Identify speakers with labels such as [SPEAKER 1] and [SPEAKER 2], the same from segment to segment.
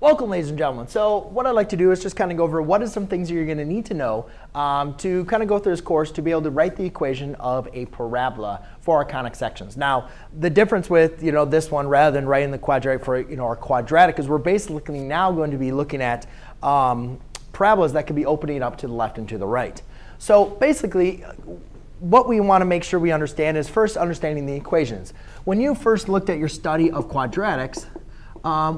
[SPEAKER 1] Welcome, ladies and gentlemen. So what I'd like to do is just kind of go over what are some things you're going to need to know to kind of go through this course to be able to write the equation of a parabola for our conic sections. Now, the difference with this one rather than writing the quadratic for our quadratic is we're basically now going to be looking at parabolas that can be opening up to the left and to the right. So basically, what we want to make sure we understand is first understanding the equations. When you first looked at your study of quadratics,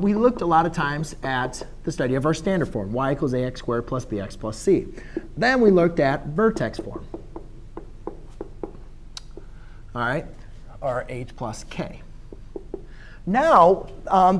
[SPEAKER 1] we looked a lot of times at the study of our standard form, y equals ax squared plus bx plus c. Then we looked at vertex form, all right, or h plus k. Now,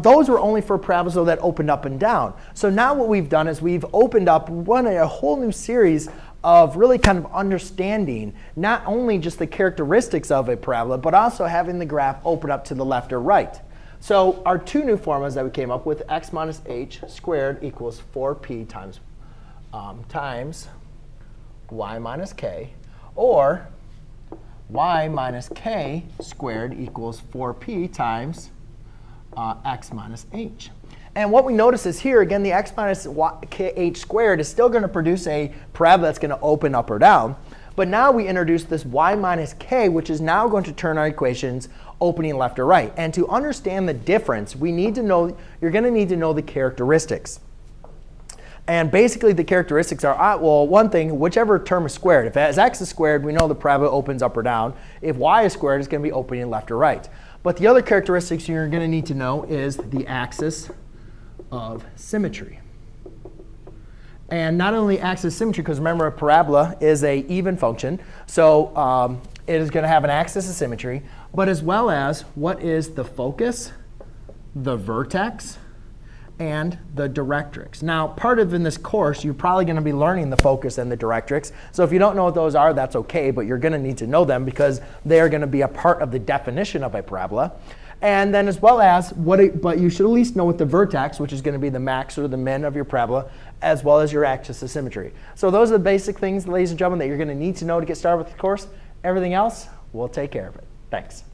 [SPEAKER 1] those were only for parabolas that opened up and down. So now what we've done is we've opened up a whole new series of really kind of understanding not only just the characteristics of a parabola, but also having the graph open up to the left or right. So our two new formulas that we came up with, x minus h squared equals 4p times y minus k, or y minus k squared equals 4p times x minus h. And what we notice is here, again, the x minus h squared is still going to produce a parabola that's going to open up or down. But now we introduce this y minus k, which is now going to turn our equations opening left or right. And to understand the difference, we need to know, you're going to need to know the characteristics. And basically, the characteristics are, well, one thing, whichever term is squared. If as x is squared, we know the parabola opens up or down. If y is squared, it's going to be opening left or right. But the other characteristics you're going to need to know is the axis of symmetry. And not only axis symmetry, because remember, a parabola is an even function. So it is going to have an axis of symmetry, but as well as what is the focus, the vertex, and the directrix. Now, part of in this course, you're probably going to be learning the focus and the directrix. So if you don't know what those are, that's OK. But you're going to need to know them because they are going to be a part of the definition of a parabola. And then as well as, but you should at least know what the vertex, which is going to be the max or the min of your parabola, as well as your axis of symmetry. So those are the basic things, ladies and gentlemen, that you're going to need to know to get started with the course. Everything else, we'll take care of it. Thanks.